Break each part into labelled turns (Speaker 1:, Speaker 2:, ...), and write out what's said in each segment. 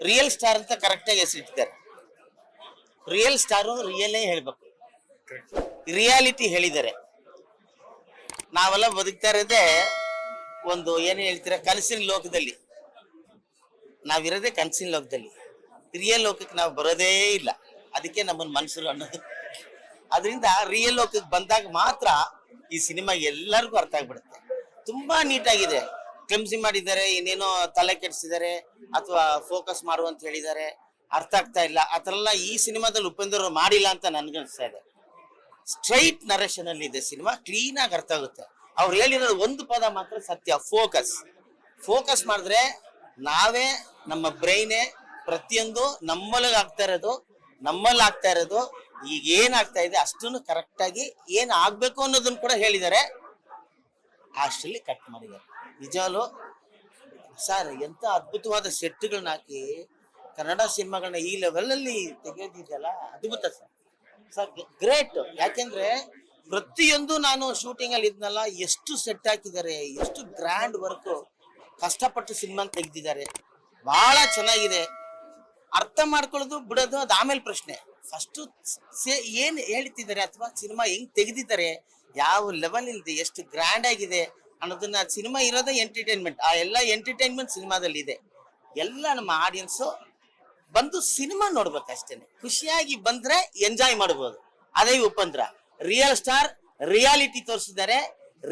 Speaker 1: Real star ಅಂತ ಕರೆಕ್ಟಾಗಿ ಹೆಸರಿಟ್ಟಿದ್ದಾರೆ. Real star ರಿಯಲೇ ಹೇಳ್ಬೇಕು, ರಿಯಾಲಿಟಿ ಹೇಳಿದ್ದಾರೆ. ನಾವೆಲ್ಲ ಬದುಕ್ತಾ ಇರೋದೇ ಒಂದು ಏನು ಹೇಳ್ತೀರಾ ಕನಸಿನ ಲೋಕದಲ್ಲಿ. ನಾವಿರೋದೇ ಕನಸಿನ ಲೋಕದಲ್ಲಿ, ರಿಯಲ್ ಲೋಕಕ್ಕೆ ನಾವು ಬರೋದೇ ಇಲ್ಲ. ಅದಕ್ಕೆ ನಮ್ಮನ್ನ ಮನುಷ್ಯರು ಅನ್ನೋದು. ಅದರಿಂದ ರಿಯಲ್ ಲೋಕಕ್ಕೆ ಬಂದಾಗ ಮಾತ್ರ ಈ ಸಿನಿಮಾ ಎಲ್ಲರಿಗೂ ಅರ್ಥ ಆಗ್ಬಿಡುತ್ತೆ. ತುಂಬಾ ನೀಟಾಗಿದೆ, ಕ್ಲಮ್ಸಿ ಮಾಡಿದ್ದಾರೆ, ಇನ್ನೇನೋ ತಲೆ ಕೆಡಿಸಿದ್ದಾರೆ ಅಥವಾ ಫೋಕಸ್ ಮಾಡು ಅಂತ ಹೇಳಿದ್ದಾರೆ, ಅರ್ಥ ಆಗ್ತಾ ಇಲ್ಲ. ಆ ಥರ ಎಲ್ಲ ಈ ಸಿನಿಮಾದಲ್ಲಿ ಉಪೇಂದ್ರ ಮಾಡಿಲ್ಲ ಅಂತ ನನ್ಗನ್ಸ್ತಾ ಇದೆ. ಸ್ಟ್ರೈಟ್ ನರೇಷನ್ ಅಲ್ಲಿ ಇದೆ ಸಿನಿಮಾ, ಕ್ಲೀನ್ ಆಗಿ ಅರ್ಥ ಆಗುತ್ತೆ. ಅವ್ರು ಹೇಳಿರೋದು ಒಂದು ಪದ ಮಾತ್ರ ಸತ್ಯ, ಫೋಕಸ್ ಮಾಡಿದ್ರೆ ನಾವೇ ನಮ್ಮ ಬ್ರೈನೇ ಪ್ರತಿಯೊಂದು ನಮ್ಮಲ್ಲಿ ಆಗ್ತಾ ಇರೋದು ಈಗ ಏನಾಗ್ತಾ ಇದೆ ಅಷ್ಟನ್ನು ಕರೆಕ್ಟಾಗಿ ಏನ್ ಆಗ್ಬೇಕು ಅನ್ನೋದನ್ನ ಕೂಡ ಹೇಳಿದ್ದಾರೆ. ಅಷ್ಟರಲ್ಲಿ ಕಟ್ ಮಾಡಿದ್ದಾರೆ. ನಿಜವಾಗ್ಲು ಸರ್ ಎಂತ ಅದ್ಭುತವಾದ ಸೆಟ್ಗಳನ್ನ ಹಾಕಿ ಕನ್ನಡ ಸಿನಿಮಾಗಳನ್ನ ಈ ಲೆವೆಲ್ ಅಲ್ಲಿ ತೆಗೆಯೋದಿದೆಯಲ್ಲ, ಅದ್ಭುತ ಸರ್ ಗ್ರೇಟ್. ಯಾಕೆಂದ್ರೆ ಪ್ರತಿಯೊಂದು ನಾನು ಶೂಟಿಂಗ್ ಅಲ್ಲಿ ಇದ್ನಲ್ಲ, ಎಷ್ಟು ಸೆಟ್ ಹಾಕಿದ್ದಾರೆ, ಎಷ್ಟು ಗ್ರ್ಯಾಂಡ್ ವರ್ಕ್, ಕಷ್ಟಪಟ್ಟು ಸಿನಿಮಾ ತೆಗ್ದಿದ್ದಾರೆ. ಬಹಳ ಚೆನ್ನಾಗಿದೆ. ಅರ್ಥ ಮಾಡ್ಕೊಳ್ಳೋದು ಬಿಡೋದು ಅದು ಆಮೇಲೆ ಪ್ರಶ್ನೆ. ಫಸ್ಟ್ ಏನ್ ಹೇಳ್ತಿದ್ದಾರೆ ಅಥವಾ ಸಿನಿಮಾ ಹೆಂಗ್ ತೆಗೆದಿದ್ದಾರೆ, ಯಾವ ಲೆವೆಲ್ ಇದೆ, ಎಷ್ಟು ಗ್ರ್ಯಾಂಡ್ ಆಗಿದೆ ಅನ್ನೋದನ್ನ. ಸಿನಿಮಾ ಇರೋದೇ ಎಂಟರ್ಟೈನ್ಮೆಂಟ್, ಆ ಎಲ್ಲ ಎಂಟರ್ಟೈನ್ಮೆಂಟ್ ಸಿನಿಮಾದಲ್ಲಿ ಇದೆ. ಎಲ್ಲ ನಮ್ಮ ಆಡಿಯನ್ಸು ಬಂದು ಸಿನಿಮಾ ನೋಡ್ಬೇಕಷ್ಟೇನೆ, ಖುಷಿಯಾಗಿ ಬಂದ್ರೆ ಎಂಜಾಯ್ ಮಾಡ್ಬೋದು. ಅದೇ ಉಪೇಂದ್ರ ರಿಯಲ್ ಸ್ಟಾರ್, ರಿಯಾಲಿಟಿ ತೋರಿಸಿದ್ದಾರೆ.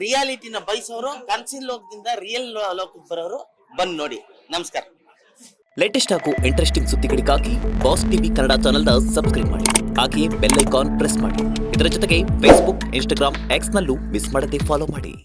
Speaker 1: ರಿಯಾಲಿಟಿನ ಬಯಸೋರು, ಕನಸಿನ ಲೋಕದಿಂದ ರಿಯಲ್ ಲೋಕಕ್ಕೆ ಬರೋರು ಬಂದು ನೋಡಿ. ನಮಸ್ಕಾರ.
Speaker 2: ಲೇಟೆಸ್ಟ್ ಹಾಗೂ ಇಂಟ್ರೆಸ್ಟಿಂಗ್ ಸುದ್ದಿಗಳಿಗಾಗಿ ಬಾಸ್ ಟಿವಿ ಕನ್ನಡ ಚಾನೆಲ್ನ ಸಬ್ಸ್ಕ್ರೈಬ್ ಮಾಡಿ. ಹಾಗೆಯೇ ಬೆಲ್ ಐಕಾನ್ ಪ್ರೆಸ್ ಮಾಡಿ. ಇದರ ಜೊತೆಗೆ ಫೇಸ್ಬುಕ್, ಇನ್ಸ್ಟಾಗ್ರಾಮ್, ಎಕ್ಸ್ ನಲ್ಲೂ ಮಿಸ್ ಮಾಡದೆ ಫಾಲೋ ಮಾಡಿ.